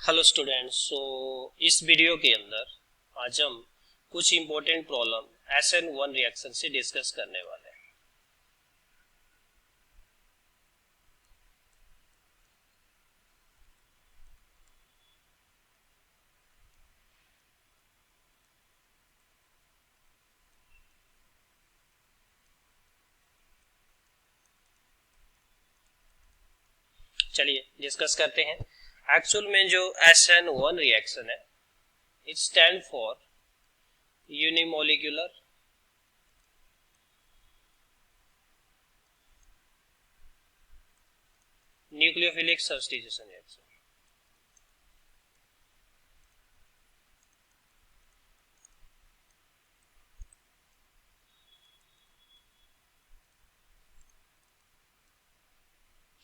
Hello students. इस video के अंदर आज हम कुछ इम्पोर्टेंट प्रॉब्लम SN1 रिएक्शन से डिस्कस करने वाले हैं। चलिए डिस्कस करते हैं। एक्चुअल में जो SN1 रिएक्शन है it stand for unimolecular nucleophilic substitution reaction.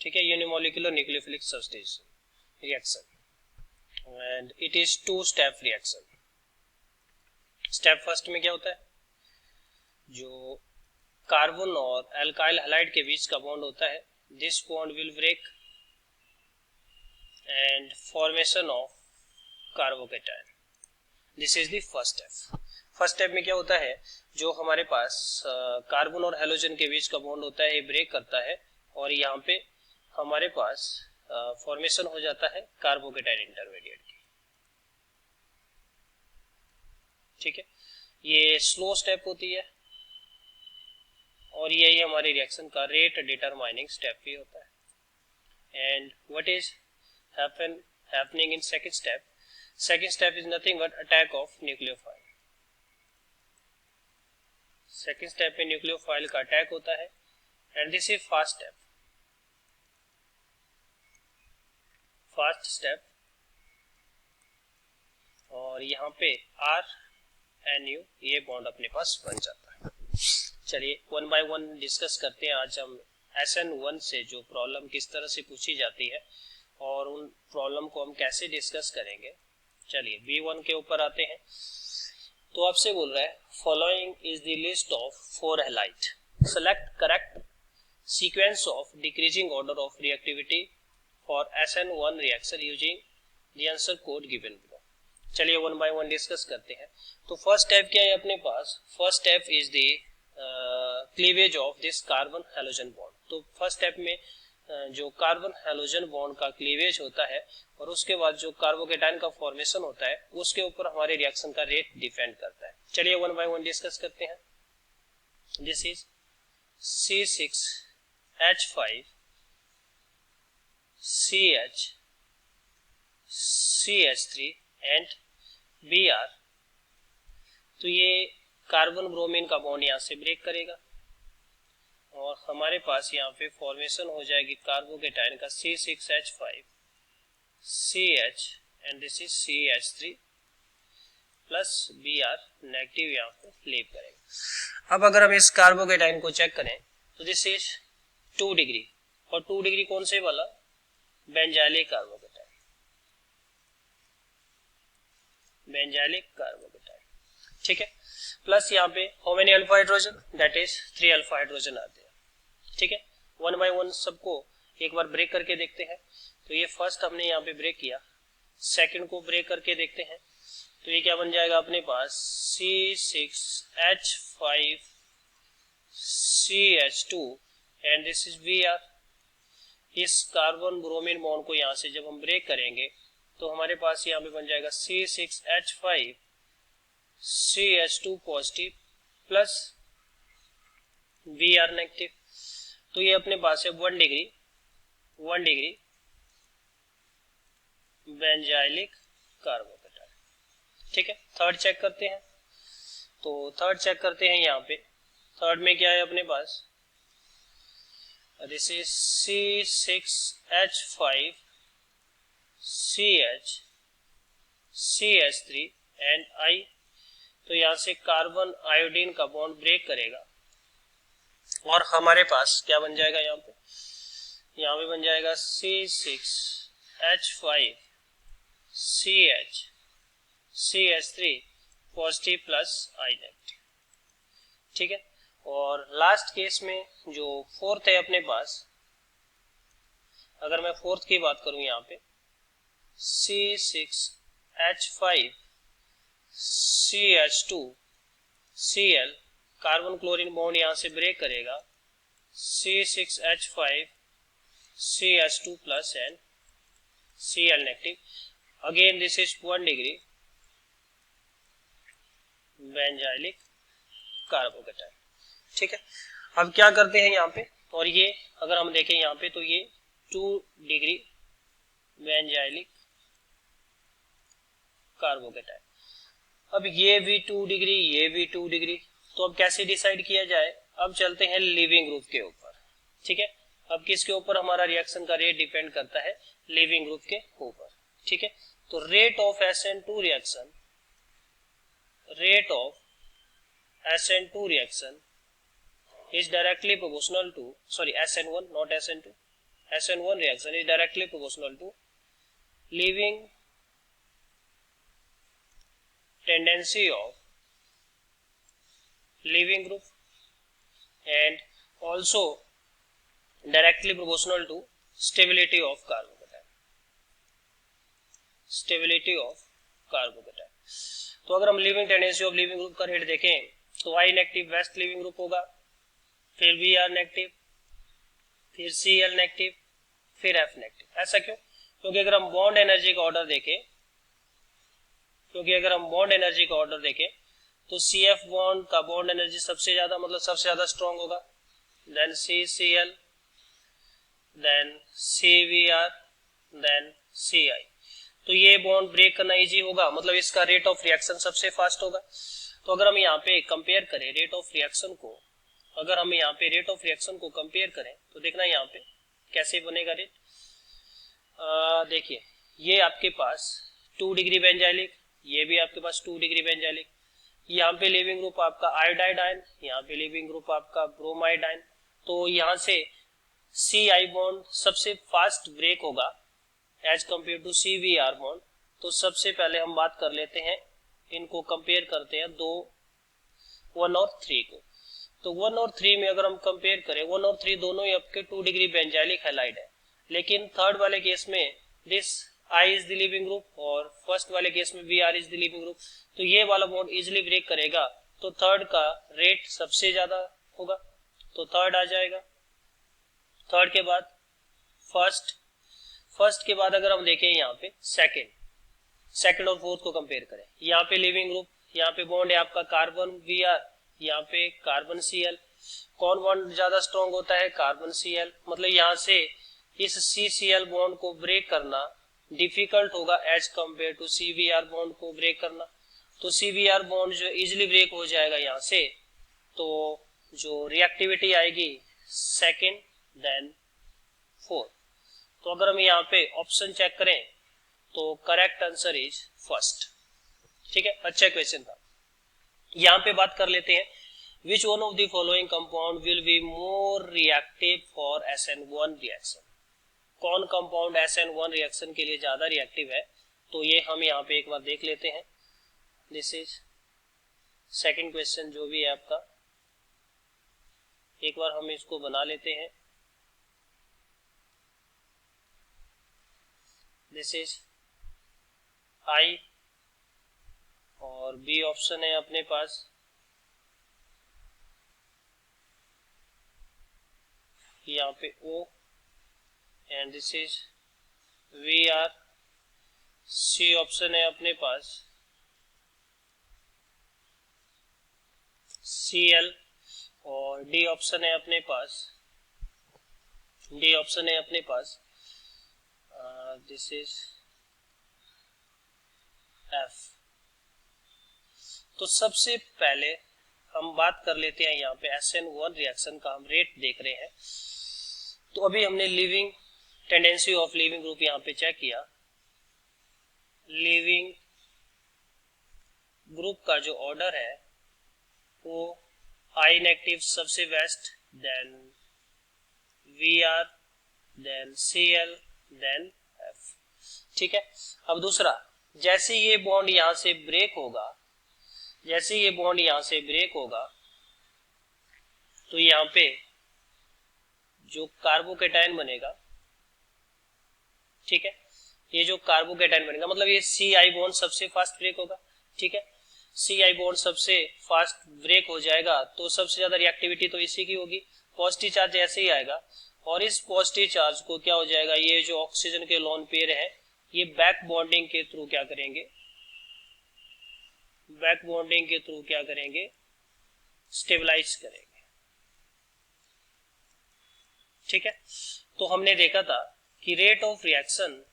ठीक है, unimolecular nucleophilic substitution reaction and it is two step reaction. Step first में क्या होता है, जो कार्बन और एल्काइल हैलाइड के बीच का बॉन्ड होता है, this bond will break and formation of carbocation. This is the first step. First step में क्या होता है, जो हमारे पास कार्बन और हेलोजन के बीच का बॉन्ड होता है ये ब्रेक करता है और यहाँ पे हमारे पास फॉर्मेशन हो जाता है कार्बोकेटायन इंटरमीडिएट की। ठीक है, ये स्लो स्टेप होती है और यही हमारे रिएक्शन का रेट डिटरमाइनिंग स्टेप भी होता है। And what is happening in second step? Second step is nothing but attack of nucleophile. Second step में न्यूक्लियोफाइल का अटैक होता है and this is first step. First step और यहाँ पे RNU ये बॉन्ड अपने पास बन जाता है। चलिए वन बाय वन डिस्कस करते हैं। आज हम SN1 से जो प्रॉब्लम किस तरह से पूछी जाती है और उन प्रॉब्लम को हम कैसे डिस्कस करेंगे। चलिए B1 के ऊपर आते हैं। तो आपसे बोल रहा है following is the list of 4 halide, select correct sequence of decreasing order of reactivity for SN1 reaction using the answer code given below. चलिए वन बाय वन डिस्कस करते हैं। तो फर्स्ट स्टेप क्या है अपने पास? First step is the cleavage of this carbon halogen bond. तो first step में जो कार्बन हैलोजन बॉन्ड का क्लीवेज होता है और उसके बाद जो कार्बोकेटायन का फॉर्मेशन होता है उसके ऊपर हमारे रिएक्शन का रेट डिपेंड करता है। चलिए वन बाय वन डिस्कस करते हैं। This is C6H5 CH CH3 and Br। तो ये कार्बन ब्रोमीन का बॉन्ड यहाँ से ब्रेक करेगा और हमारे पास यहाँ पे फॉर्मेशन हो जाएगी कार्बोकेटायन का C6H5 CH and this is CH3 plus Br negative यहाँ पे लीव करेगा। अब अगर हम इस कार्बोकेटायन को चेक करें तो दिस इज 2 डिग्री और 2 डिग्री कौन से वाला? Benzylic carbocation. Benzylic carbocation. ठीक है, प्लस यहाँ पे how many alpha hydrogen? That is 3 alpha hydrogen आते हैं। ठीक है, वन बाय वन सबको एक बार ब्रेक करके देखते हैं। तो ये फर्स्ट हमने यहाँ पे ब्रेक किया, सेकंड को ब्रेक करके देखते हैं। तो ये क्या बन जाएगा अपने पास? C6H5 CH2 and this is Br। इस कार्बन ब्रोमीन बॉन्ड को यहाँ से जब हम ब्रेक करेंगे तो हमारे पास यहाँ पे बन जाएगा C6H5 CH2 positive plus Br negative. तो ये अपने पास है 1 डिग्री बेंजाइलिक कार्बोकेटायन। ठीक है, थर्ड चेक करते हैं। तो थर्ड चेक करते हैं यहाँ पे। थर्ड में क्या है अपने पास? This is C6H5 CH CH3 and I। तो यहाँ से कार्बन आयोडीन का बॉन्ड ब्रेक करेगा और हमारे पास क्या बन जाएगा? यहाँ पे बन जाएगा C6H5 CH CH3 positive plus I negative. ठीक है, और लास्ट केस में जो फोर्थ है अपने पास, अगर मैं फोर्थ की बात करूं यहाँ पे C6H5CH2Cl, कार्बन क्लोरीन बॉन्ड यहां से ब्रेक करेगा, C6H5CH2 plus and Cl negative, again this is 1 degree benzylic carbocation. ठीक है, अब क्या करते हैं यहाँ पे, और ये अगर हम देखें यहाँ पे तो ये 2 डिग्री बेंजाइलिक कार्बोकेटाइन, अब ये भी 2 डिग्री, ये भी 2 डिग्री, तो अब कैसे डिसाइड किया जाए, अब चलते हैं लिविंग ग्रुप के ऊपर। ठीक है, अब किसके ऊपर हमारा रिएक्शन का रेट डिपेंड करता है, लिविंग ग्रुप के ऊपर। ठीक है, तो rate of SN2 reaction, rate of SN2 reaction is directly proportional to, sorry, SN1 not SN2, SN1 reaction is directly proportional to leaving tendency of leaving group and also directly proportional to stability of carbocation, stability of carbocation। तो अगर हम living tendency of leaving group का rate देखें तो I negative best leaving group होगा, फिर Br negative, फिर Cl negative, फिर F नेगेटिव। ऐसा क्यों? क्योंकि अगर हम बॉन्ड एनर्जी का ऑर्डर देखें, तो CF बॉन्ड का बॉन्ड एनर्जी सबसे ज्यादा, मतलब सबसे ज्यादा स्ट्रॉन्ग होगा, then CCl, then CBr, then Ci। तो ये बॉन्ड ब्रेक करना इजी होगा, मतलब इसका रेट ऑफ रिएक्शन सबसे फास्ट होगा। तो अगर हम यहाँ पे कंपेयर करें रेट ऑफ रिएक्शन को, अगर हम यहाँ पे रेट ऑफ रिएक्शन को कंपेयर करें तो देखना यहाँ पे कैसे बनेगा रेट। देखिए ये आपके पास 2 डिग्री बेंजाइलिक, ये भी आपके पास 2 डिग्री बेंजाइलिक, यहाँ पे लिविंग ग्रुप आपका आयोडाइड आयन, यहाँ पे लिविंग ग्रुप आपका ब्रोमाइड आयन। तो यहाँ से Ci बॉन्ड सबसे फास्ट ब्रेक होगा as compare to CBr bond. तो सबसे पहले हम बात कर लेते हैं, इनको कंपेयर करते हैं 1 और 3 को। तो 1 और 3 में अगर हम कंपेयर करें, 1 और 3 दोनों ही आपके 2 डिग्री बेंजाइलिक हैलाइड है, लेकिन थर्ड वाले केस में this I is the leaving group और फर्स्ट वाले केस में Br is the leaving group. तो ये वाला बॉन्ड इजिली ब्रेक करेगा, तो थर्ड का रेट सबसे ज्यादा होगा, तो थर्ड आ जाएगा। थर्ड के बाद फर्स्ट, फर्स्ट के बाद अगर हम देखें यहाँ पे सेकंड और फोर्थ को कंपेयर करें, यहाँ पे लिविंग ग्रुप, यहाँ पे बॉन्ड है आपका कार्बन Br, यहाँ पे कार्बन Cl, कौन बॉन्ड ज्यादा स्ट्रॉन्ग होता है, कार्बन Cl। मतलब यहाँ से इस CCl बॉन्ड को ब्रेक करना डिफिकल्ट होगा as compare to CBr bond को ब्रेक करना। तो CBr बॉन्ड जो इजिली ब्रेक हो जाएगा यहाँ से, तो जो रिएक्टिविटी आएगी सेकंड देन फोर्थ। तो अगर हम यहाँ पे ऑप्शन चेक करें तो करेक्ट आंसर इज फर्स्ट। ठीक है, अच्छा क्वेश्चन था। यहाँ पे बात कर लेते हैं, which one of the following compound will be more reactive for SN1 reaction. कौन कंपाउंड SN1 रिएक्शन के लिए ज्यादा रिएक्टिव है, तो ये हम यहाँ पे एक बार देख लेते हैं। दिस इज सेकंड क्वेश्चन जो भी है आपका, एक बार हम इसको बना लेते हैं। दिस इज I और बी ऑप्शन है अपने पास, यहाँ पे O and this is Vr। C option है अपने पास Cl और डी ऑप्शन है अपने पास, दिस इज F। तो सबसे पहले हम बात कर लेते हैं यहाँ पे SN1 रिएक्शन का, हम रेट देख रहे हैं। तो अभी हमने living tendency of leaving group यहाँ पे चेक किया, लिविंग ग्रुप का जो ऑर्डर है वो I नेगेटिव सबसे best, then Vr, then Cl, then F। ठीक है, अब दूसरा, जैसे ये बॉन्ड यहां से ब्रेक होगा, तो यहाँ पे जो कार्बोकेटाइन बनेगा, ठीक है, ये जो कार्बोकेटाइन बनेगा मतलब ये CI बॉन्ड सबसे फास्ट ब्रेक होगा, ठीक है। CI बॉन्ड सबसे फास्ट ब्रेक हो जाएगा तो सबसे ज्यादा रिएक्टिविटी तो इसी की होगी, पॉजिटिव चार्ज ऐसे ही आएगा और इस पॉजिटिव चार्ज को क्या हो जाएगा, ये जो ऑक्सीजन के लोन पेयर है ये बैक बॉन्डिंग के थ्रू क्या करेंगे, बैक बॉन्डिंग के थ्रू क्या करेंगे, स्टेबलाइज करेंगे, ठीक है। तो हमने देखा था कि rate of reaction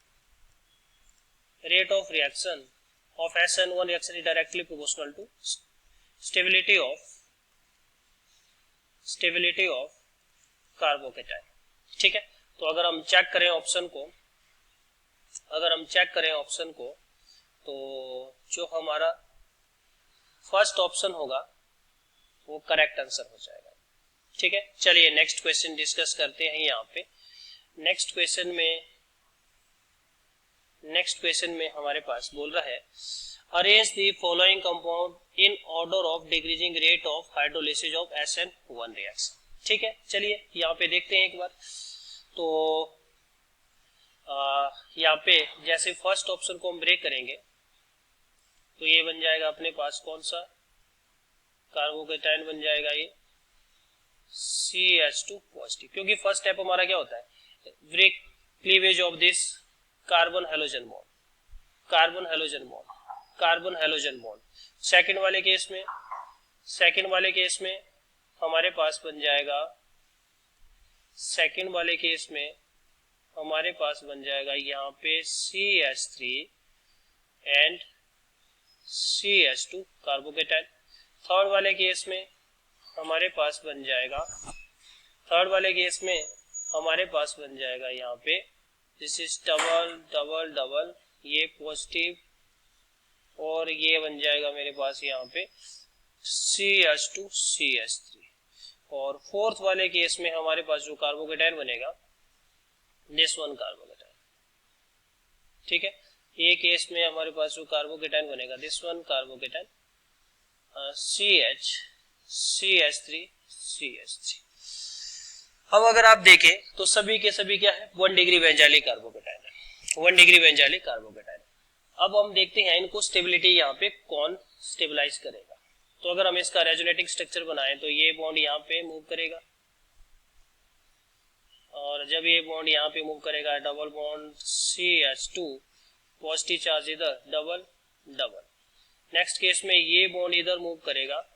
of SN1 reaction is directly proportional to stability of carbocation, ठीक है। तो अगर हम चेक करें ऑप्शन को, तो जो हमारा फर्स्ट ऑप्शन होगा वो करेक्ट आंसर हो जाएगा, ठीक है। चलिए नेक्स्ट क्वेश्चन डिस्कस करते हैं। यहाँ पे नेक्स्ट क्वेश्चन में हमारे पास बोल रहा है arrange the following compound in order of decreasing rate of hydrolysis of SN1 reaction, ठीक है। चलिए यहाँ पे देखते हैं एक बार। तो यहाँ पे जैसे फर्स्ट ऑप्शन को हम ब्रेक करेंगे तो ये बन जाएगा अपने पास कौन सा, कार्बोकेटाइन बन जाएगा ये CH2 पॉजिटिव, क्योंकि फर्स्ट स्टेप हमारा क्या होता है, break cleavage of this carbon halogen bond. Second वाले केस में हमारे पास बन जाएगा यहाँ पे CH3 and CH2 carbocation. Third वाले केस में हमारे पास बन जाएगा यहाँ पे दिस इज डबल ये पॉजिटिव और ये बन जाएगा मेरे पास यहाँ पे CH2 CH3। और फोर्थ वाले केस में हमारे पास जो कार्बोकेटाइन बनेगा दिस वन कार्बोकेटाइन, ठीक है। ये केस में हमारे पास जो कार्बोकेटाइन बनेगा दिस वन कार्बोकेटाइन CH3 अब अगर आप देखें तो सभी के सभी क्या है, 1 डिग्री बेंजाइलिक कार्बोकेटाइन है, 1 डिग्री बेंजाइलिक कार्बोकेटाइन। अब हम देखते हैं इनको स्टेबिलिटी यहाँ पे कौन स्टेबलाइज करेगा। तो अगर हम इसका रेजोनेटिंग स्ट्रक्चर बनाएं तो ये बॉन्ड यहाँ पे मूव करेगा और जब ये बॉन्ड यहाँ पे मूव करेगा double bond CH2 positive charge इधर डबल। नेक्स्ट केस में ये बॉन्ड इधर मूव करेगा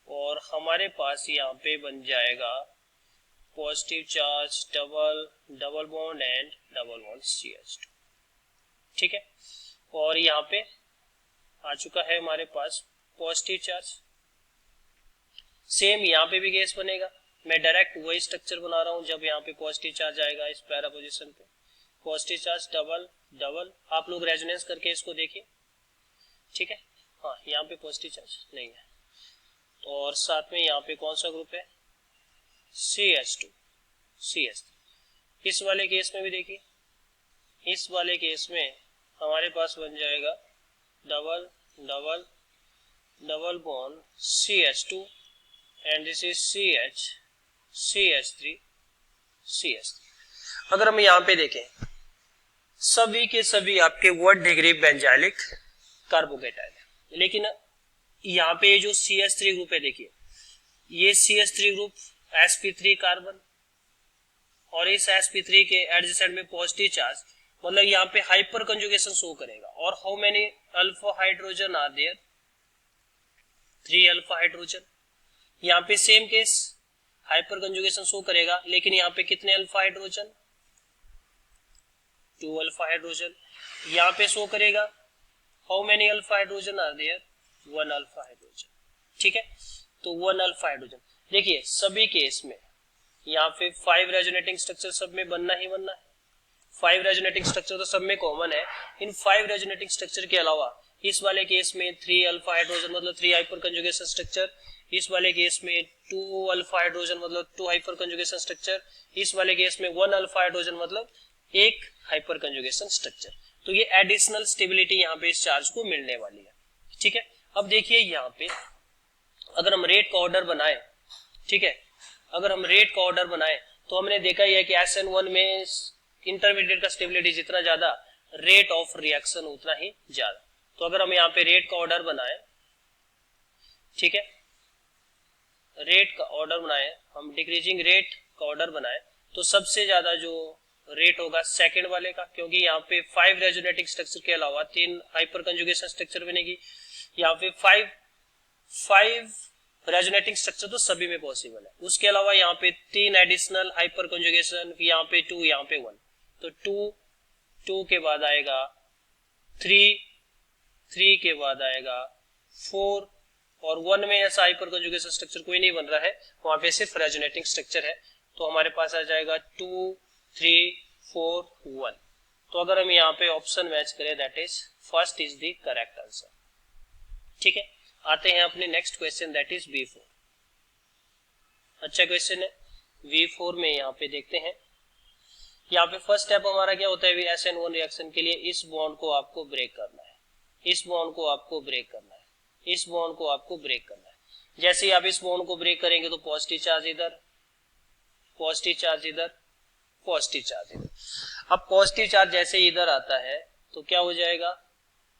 और हमारे पास यहाँ पे बन जाएगा positive charge double bond and double bond CH2, ठीक है। और यहाँ पे आ चुका है हमारे पास पॉजिटिव चार्ज। सेम यहाँ पे भी केस बनेगा, मैं डायरेक्ट वही स्ट्रक्चर बना रहा हूँ। जब यहाँ पे पॉजिटिव चार्ज आएगा इस पैरा पोजीशन पे पॉजिटिव चार्ज डबल आप लोग रेजोनेंस करके इसको देखिए, ठीक है। हाँ यहाँ पे पॉजिटिव चार्ज नहीं है और साथ में यहाँ पे कौन सा ग्रुप है CH2 CH3। इस वाले केस में भी देखिए, इस वाले केस में हमारे पास बन जाएगा double bond CH2 and this is CH3। अगर हम यहाँ पे देखें सभी के सभी आपके 1 डिग्री बेंजाइलिक कार्बोकेटाइन है, लेकिन यहाँ पे ये जो CH3 ग्रुप है देखिए ये CH3 ग्रुप sp3 कार्बन और इस sp3 के एडजेसेंट में पॉजिटिव चार्ज, मतलब यहाँ पे हाइपर कंजुगेशन शो करेगा। और how many alpha hydrogen are there, 3 alpha hydrogen. यहाँ पे same case hyperconjugation show करेगा, लेकिन यहाँ पे कितने अल्फा हाइड्रोजन, 2 अल्फा हाइड्रोजन। यहाँ पे शो करेगा how many alpha hydrogen are there, 1 alpha hydrogen, ठीक है। तो 1 अल्फा हाइड्रोजन देखिए सभी केस में यहाँ पे 5 रेजोनेटिंग स्ट्रक्चर सब में बनना ही बनना है। 5 रेजोनेटिंग स्ट्रक्चर तो सब में कॉमन है। इन 5 रेजोनेटिंग स्ट्रक्चर के अलावा इस वाले केस में 3 अल्फा हाइड्रोजन मतलब 3 हाइपर कंजुगेशन स्ट्रक्चर, इस वाले केस में 2 अल्फा हाइड्रोजन मतलब 2 हाइपर कंजुगेशन स्ट्रक्चर, इस वाले केस में 1 अल्फा हाइड्रोजन मतलब 1 हाइपर कंजुगेशन स्ट्रक्चर। तो ये एडिशनल स्टेबिलिटी यहाँ पे इस चार्ज को मिलने वाली है, ठीक है। अब देखिए यहाँ पे अगर हम रेट का ऑर्डर बनाए, ठीक है, अगर हम रेट का ऑर्डर बनाए तो हमने देखा ही है कि SN1 में इंटरमीडिएट का स्टेबिलिटी जितना ज्यादा रेट ऑफ रिएक्शन उतना ही ज्यादा। तो अगर हम यहाँ पे रेट का ऑर्डर बनाए, ठीक है, रेट का ऑर्डर बनाए, हम डिक्रीजिंग रेट का ऑर्डर बनाए, तो सबसे ज्यादा जो रेट होगा सेकंड वाले का, क्योंकि यहाँ पे 5 रेजोनेटिंग स्ट्रक्चर के अलावा 3 हाइपर कंजुगेशन स्ट्रक्चर बनेगी। यहाँ पे 5 रेजोनेटिंग स्ट्रक्चर तो सभी में पॉसिबल है, उसके अलावा यहाँ पे 3 एडिशनल हाइपर कंजुगेशन, यहाँ पे 2, यहाँ पे 1, तो 2 के बाद आएगा 3 के बाद आएगा 4, और 1 में ऐसा हाइपर कंजुगेशन स्ट्रक्चर कोई नहीं बन रहा है, वहां पे सिर्फ रेजोनेटिंग स्ट्रक्चर है। तो हमारे पास आ जाएगा 2, 3, 4, 1। तो अगर हम यहाँ पे ऑप्शन मैच करें, that is first is the correct answer. ठीक है, आते हैं अपने next question, that is V4। अच्छा क्वेश्चन है। V4 में यहाँ पे देखते हैं, यहाँ पे फर्स्ट स्टेप हमारा क्या होता है, SN1 रिएक्शन के लिए इस बॉन्ड को आपको ब्रेक करना है, इस बॉन्ड को आपको ब्रेक करना है, इस बॉन्ड को आपको ब्रेक करना है। जैसे ही आप इस बॉन्ड को ब्रेक करेंगे तो पॉजिटिव चार्ज इधर, पॉजिटिव चार्ज इधर, पॉजिटिव चार्ज इधर। अब पॉजिटिव चार्ज जैसे इधर आता है तो क्या हो जाएगा,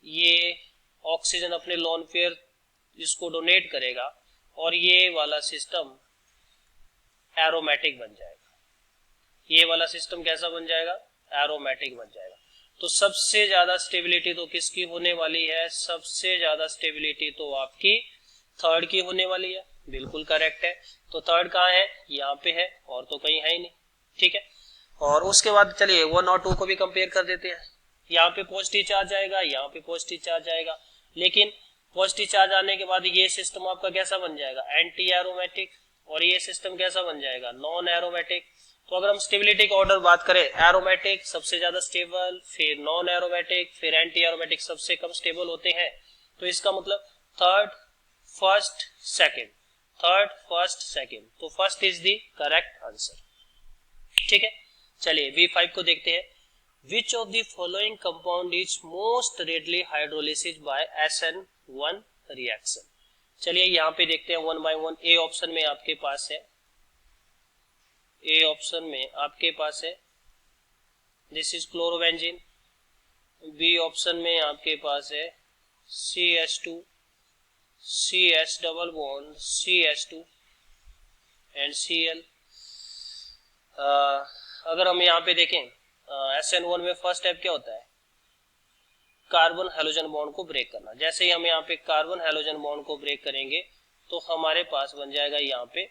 ये ऑक्सीजन अपने लोन पेयर इसको डोनेट करेगा और ये वाला सिस्टम एरोमेटिक बन जाएगा। ये वाला सिस्टम कैसा बन जाएगा, एरोमेटिक बन जाएगा। तो सबसे ज्यादा स्टेबिलिटी तो किसकी होने वाली है, सबसे ज्यादा स्टेबिलिटी तो आपकी थर्ड की होने वाली है। बिल्कुल करेक्ट है। तो थर्ड कहाँ है, यहाँ पे है, और तो कहीं है ही नहीं। ठीक है, और उसके बाद चलिए 1 और 2 को भी कंपेयर कर देते हैं। यहाँ पे पॉजिटिव चार्ज आएगा, यहाँ पे पॉजिटिव चार्ज आएगा, लेकिन पॉजिटिव चार्ज आने के बाद ये सिस्टम आपका कैसा बन जाएगा, एंटी एरोमेटिक, और ये सिस्टम कैसा बन जाएगा, नॉन एरोमेटिक। तो अगर हम स्टेबिलिटी का ऑर्डर बात करें, एरोमेटिक सबसे ज्यादा स्टेबल, फिर नॉन एरोमेटिक, फिर एंटी एरोमेटिक सबसे कम स्टेबल होते हैं। तो इसका मतलब third, first, second, third, first, second. तो first is the correct answer. ठीक है, चलिए V5 को देखते हैं। Which of the following compound is most readily hydrolysis by SN1 reaction. चलिए यहाँ पे देखते हैं 1 बाय 1। ए ऑप्शन में आपके पास है, ए ऑप्शन में आपके पास है this is chlorobenzene. B option में आपके पास है CH2, CH double bond CH2 and Cl। अगर हम यहाँ पे देखें SN1 में फर्स्ट स्टेप क्या होता है, कार्बन हेलोजन बॉन्ड को ब्रेक करना। जैसे ही हम यहाँ पे कार्बन हेलोजन बॉन्ड को ब्रेक करेंगे तो हमारे पास बन जाएगा यहाँ पे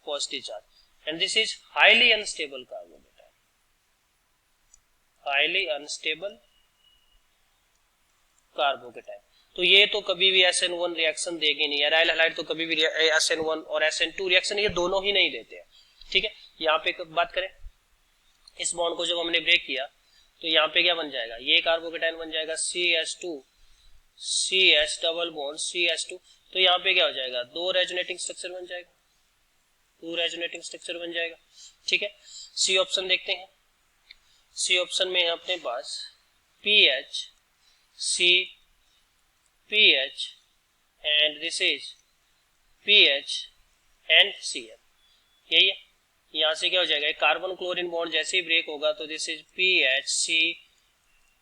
positive charge, and this is highly unstable carbocation, highly unstable carbocation. तो ये तो कभी भी SN1 रिएक्शन देगी नहीं, एराइल हैलाइड तो कभी भी SN1 और SN2 रिएक्शन ये दोनों ही नहीं देते हैं। ठीक है, यहाँ पे बात करें, इस बॉन्ड को जब हमने ब्रेक किया तो यहाँ पे क्या बन जाएगा, ये कार्बोकेटाइन बन जाएगा CH2, CH double bond CH2। तो यहाँ पे क्या हो जाएगा, 2 रेजोनेटिंग स्ट्रक्चर बन जाएगा, 2 रेजोनेटिंग स्ट्रक्चर बन जाएगा। ठीक है, सी ऑप्शन देखते हैं। सी ऑप्शन में है अपने पास PH, C, PH and this is PH and Cl, यही है। यहाँ से क्या हो जाएगा, कार्बन क्लोरीन बॉन्ड जैसे ही ब्रेक होगा तो this is PH, C,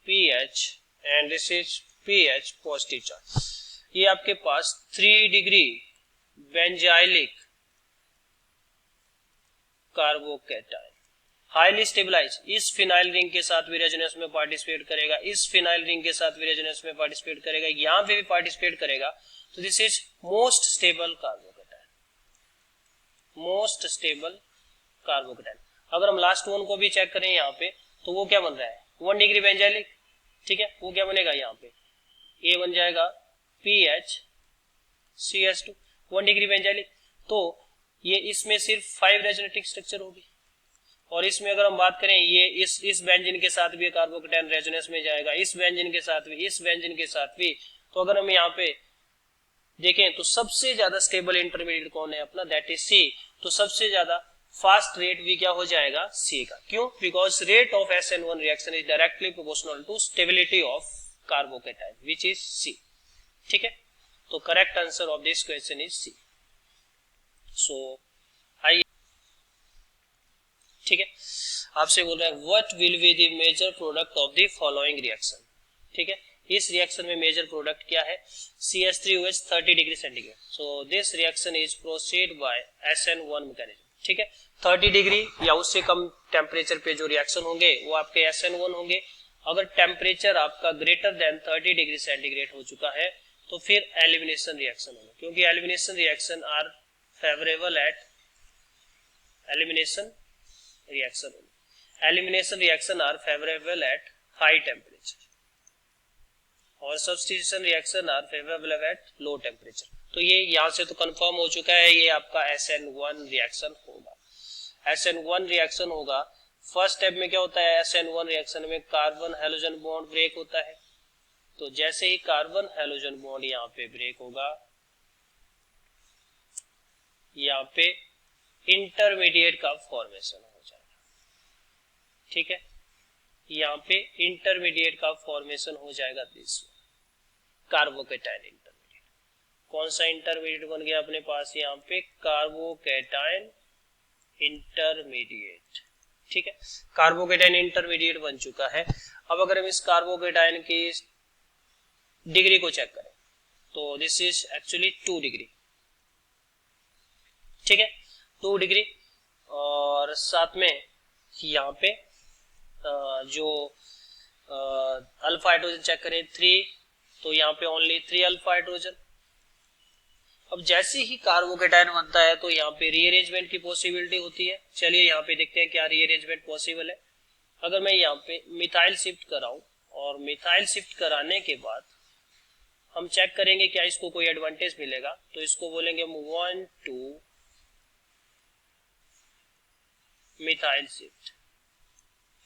PH and this is PH positive charge. ये आपके पास 3 degree benzylic carbocation highly stabilize, इस फिनाइल रिंग के साथ भी रेजोनेंस में पार्टिसिपेट करेगा, इस फिनाइल रिंग के साथ भी रेजोनेंस में पार्टिसिपेट करेगा, यहाँ पे भी पार्टिसिपेट करेगा। तो this is most stable carbocation, most stable carbocation. अगर हम लास्ट वन को भी चेक करें यहाँ पे तो वो क्या बन रहा है, 1 डिग्री बेंजाइलिक। ठीक है, वो क्या बनेगा, यहाँ पे ये बन जाएगा PH CH2, 1 डिग्री बेंजाइलिक। तो ये इसमें सिर्फ 5 रेजोनेटिंग स्ट्रक्चर होगी, और इसमें अगर हम बात करें ये इस बेंजीन के साथ भी कार्बोकेटाइन रेजोनेंस में जाएगा, इस बेंजीन के साथ भी, इस बेंजीन के साथ भी। तो अगर हम यहाँ पे देखें तो सबसे ज्यादा स्टेबल इंटरमीडिएट कौन है अपना, दैट इज C। तो सबसे ज्यादा फास्ट रेट भी क्या हो जाएगा, C का। क्यों, because rate of SN1 reaction is directly proportional to stability of carbocation which is C। ठीक है, तो correct answer of this question is C। So आइए, ठीक है, आपसे बोल रहा है what will be the major product of the following reaction. ठीक है, इस रिएक्शन में मेजर प्रोडक्ट क्या है, CH3OH 30 degree centigrade. So this reaction is proceed by SN1 mechanism. ठीक है, 30 डिग्री या उससे कम टेम्परेचर पे जो रिएक्शन होंगे वो आपके SN1 होंगे। अगर टेम्परेचर आपका ग्रेटर देन 30 डिग्री सेंटीग्रेड हो चुका है तो फिर एलिमिनेशन रिएक्शन होगा, क्योंकि elimination reaction are favourable at elimination reaction are favourable at high temperature और substitution reaction are favourable at low temperature. तो ये यहां से तो कंफर्म हो चुका है, ये आपका SN1 रिएक्शन होगा। SN1 रिएक्शन होगा। फर्स्ट स्टेप में क्या होता है, SN1 रिएक्शन में कार्बन हैलोजन बॉन्ड ब्रेक होता है। तो जैसे ही कार्बन हैलोजन बॉन्ड यहाँ पे ब्रेक होगा, यहाँ पे इंटरमीडिएट का फॉर्मेशन हो जाएगा। ठीक है, यहाँ पे इंटरमीडिएट का फॉर्मेशन हो जाएगा, दिस कार्बोकेटाइन इंटरमीडिएट। कौन सा इंटरमीडिएट बन गया अपने पास, यहाँ पे कार्बोकेटाइन इंटरमीडिएट। ठीक है, कार्बोकेटाइन इंटरमीडिएट बन चुका है। अब अगर हम इस कार्बोकेटाइन की डिग्री को चेक करें तो दिस इज एक्चुअली 2 डिग्री। ठीक है, 2 डिग्री। और साथ में यहाँ पे जो अल्फा हाइड्रोजन चेक करें 3, तो यहाँ पे ओनली 3 अल्फा हाइड्रोजन। अब जैसे ही कार्बोकेटाइन बनता है तो यहाँ पे रीअरेंजमेंट की पॉसिबिलिटी होती है। चलिए यहाँ पे देखते हैं क्या रीअरेंजमेंट पॉसिबल है। अगर मैं यहाँ पे मिथाइल शिफ्ट कराऊं और मिथाइल शिफ्ट कराने के बाद हम चेक करेंगे क्या इसको कोई एडवांटेज मिलेगा, तो इसको बोलेंगे 1 to मिथाइल शिफ्ट।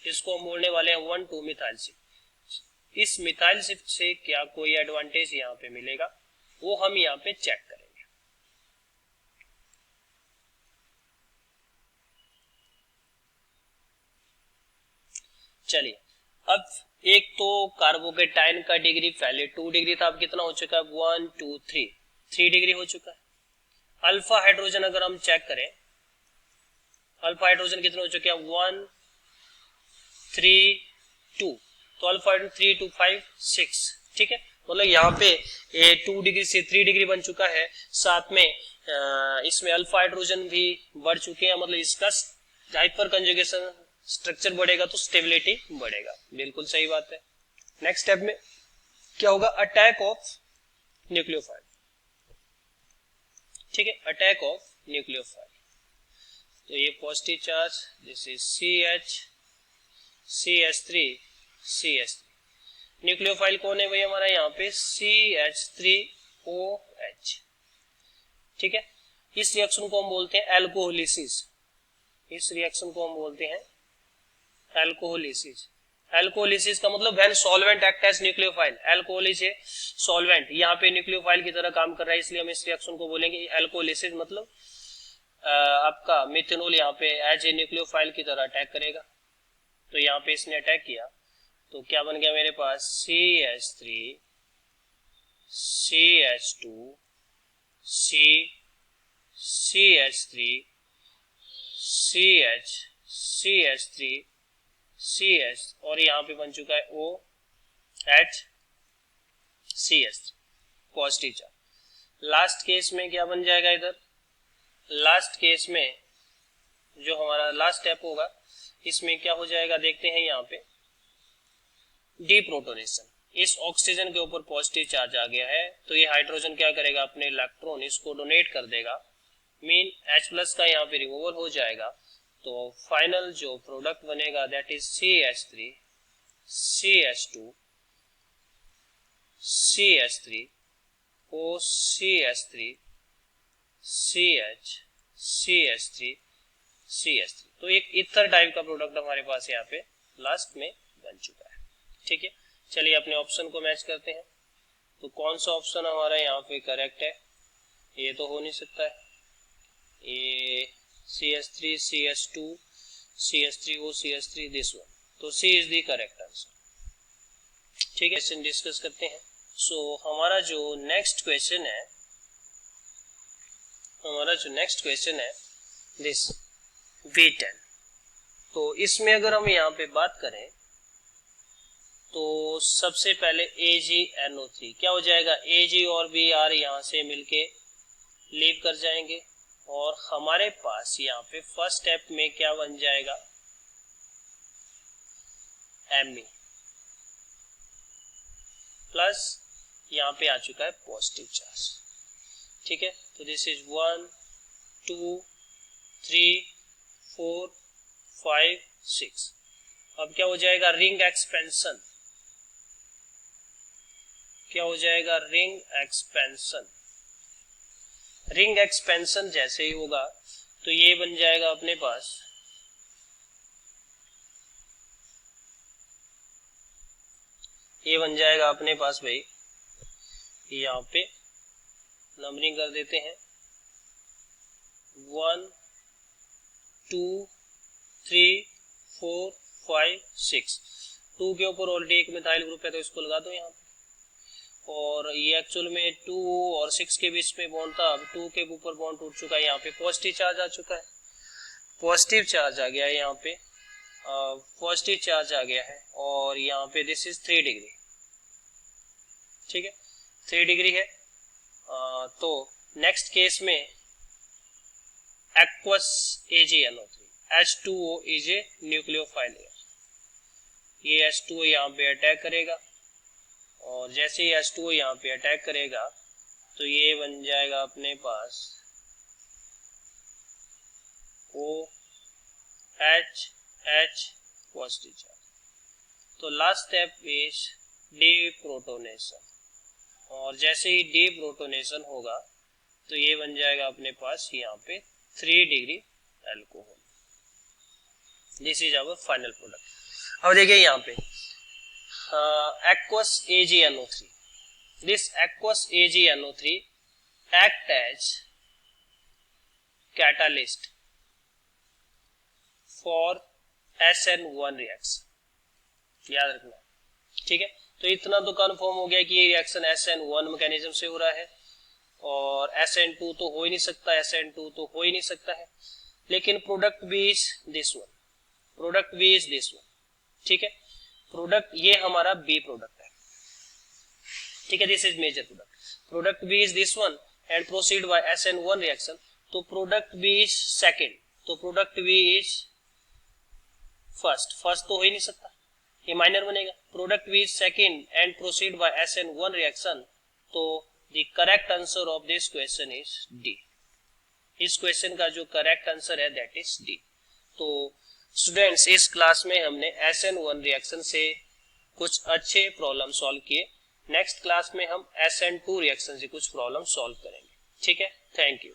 इसको हम बोलने वाले हैं 1 to मिथाइल शिफ्ट। इस मिथाइल शिफ्ट से क्या कोई एडवांटेज यहाँ पे मिलेगा, वो हम यहाँ पे चेक करेंगे। चलिए, अब एक तो कार्बोकेटाइन का डिग्री पहले 2 डिग्री था, अब कितना हो चुका है, 1 2 3 डिग्री हो चुका है। अल्फा हाइड्रोजन अगर हम चेक करें, अल्फा हाइड्रोजन कितने हो चुके हैं, 1 3 2, तो अल्फा हाइड्रोजन 3 2 5 6। ठीक है, मतलब यहाँ पे 2 डिग्री से 3 डिग्री बन चुका है। साथ में इसमें अल्फा हाइड्रोजन भी बढ़ चुके हैं, मतलब इसका हाइपर कंजुगेशन स्ट्रक्चर बढ़ेगा तो स्टेबिलिटी बढ़ेगा। बिल्कुल सही बात है। नेक्स्ट स्टेप में क्या होगा, अटैक ऑफ न्यूक्लियोफाइल। ठीक है, अटैक ऑफ न्यूक्लियोफाइल। तो ये positive charge, this is CH3 nucleophile कौन है भाई हमारा, यहाँ पे CH3OH। ठीक है, इस रिएक्शन को हम बोलते हैं एल्कोहोलिसिस। इस रिएक्शन को हम बोलते हैं एल्कोहोलिसिस। एल्कोहोलिसिस का मतलब when solvent act as nucleophile. Alcohol is a solvent, यहाँ पे न्यूक्लियोफाइल की तरह काम कर रहा है, इसलिए हम इस रिएक्शन को बोलेंगे एल्कोहोलिसिस। मतलब आपका मिथेनॉल यहाँ पे एज ए न्यूक्लियोफाइल की तरह अटैक करेगा। तो यहाँ पे इसने अटैक किया तो क्या बन गया मेरे पास, CH3 CH2 CH3 CH3 CH और यहाँ पे बन चुका है OH positive charge. Last case में क्या बन जाएगा, इधर लास्ट केस में जो हमारा लास्ट स्टेप होगा इसमें क्या हो जाएगा, देखते हैं यहाँ पे डीप्रोटोनेशन। इस ऑक्सीजन के ऊपर पॉजिटिव चार्ज आ गया है तो ये हाइड्रोजन क्या करेगा, अपने इलेक्ट्रॉन इसको डोनेट कर देगा, मीन H+ का यहाँ पे रिमूवल हो जाएगा। तो फाइनल जो प्रोडक्ट बनेगा that is CH3 CH2 CH3 OCH3 CH CH3 CH3। तो एक इथर टाइप का प्रोडक्ट हमारे पास यहाँ पे लास्ट में बन चुका है। ठीक है, चलिए अपने ऑप्शन को मैच करते हैं। तो कौन सा ऑप्शन हमारा यहाँ पे करेक्ट है, ये तो हो नहीं सकता है, ये CH3 CH2 CH3O CH3 this one, तो C is the correct answer. ठीक है, क्वेश्चन डिस्कस करते हैं। सो हमारा जो नेक्स्ट क्वेश्चन है दिस V10। तो इसमें अगर हम यहाँ पे बात करें तो सबसे पहले AgNO3 क्या हो जाएगा, Ag और Br यहाँ से मिलके लीव कर जाएंगे और हमारे पास यहाँ पे फर्स्ट स्टेप में क्या बन जाएगा, Me प्लस यहाँ पे आ चुका है पॉजिटिव चार्ज। ठीक है, तो दिस इज 1 2 3 4 5 6। अब क्या हो जाएगा, रिंग एक्सपेंशन, क्या हो जाएगा, रिंग एक्सपेंशन। रिंग एक्सपेंशन जैसे ही होगा तो ये बन जाएगा अपने पास भाई, यहाँ पे नंबरिंग कर देते हैं 1 2 3 4 5 6। 2 के ऊपर ऑलरेडी एक मिथाइल ग्रुप है तो इसको लगा दो यहाँ पे, और ये एक्चुअल में 2 और 6 के बीच में बॉन्ड था, अब 2 के ऊपर बॉन्ड टूट चुका है, यहाँ पे पॉजिटिव चार्ज आ चुका है, पॉजिटिव चार्ज आ गया है यहाँ पे, पॉजिटिव चार्ज आ गया है और यहाँ पे दिस इज 3 डिग्री। ठीक है, 3 डिग्री है। तो नेक्स्ट केस में aqueous AgNO3, H2O is a nucleophile, ये H2O यहाँ पे अटैक करेगा और जैसे ही H2O यहाँ पे अटैक करेगा तो ये बन जाएगा अपने पास OH पॉजिटिव चार्ज। तो लास्ट स्टेप इज डीप्रोटोनेशन, और जैसे ही डीप्रोटोनेशन होगा तो ये बन जाएगा अपने पास यहाँ पे 3 degree alcohol. This is our final product. अब देखिए यहाँ पे aqueous AgNO3, this aqueous AgNO3 act as catalyst for SN1 reaction, याद रखना। ठीक है, तो इतना तो कंफर्म हो गया कि ये रिएक्शन SN1 मैकेनिज्म से हो रहा है और SN2 तो हो ही नहीं सकता, SN2 तो हो ही नहीं सकता है, लेकिन प्रोडक्ट भी इज दिस वन, प्रोडक्ट भी इज दिस वन। ठीक है, प्रोडक्ट ये हमारा बी प्रोडक्ट है। ठीक है, this is major product, product B is this one and proceed by SN1 reaction, तो प्रोडक्ट बी इज सेकेंड, तो product B is first, first तो हो ही नहीं सकता, ये माइनर बनेगा। Product B is second and proceed by SN1 reaction, तो the correct answer of this question is D. इस क्वेश्चन का जो करेक्ट आंसर है दैट इज डी। तो स्टूडेंट्स, इस क्लास में हमने SN1 रिएक्शन से कुछ अच्छे प्रॉब्लम सॉल्व किए। नेक्स्ट क्लास में हम SN2 रिएक्शन से कुछ प्रॉब्लम सॉल्व करेंगे। ठीक है, थैंक यू।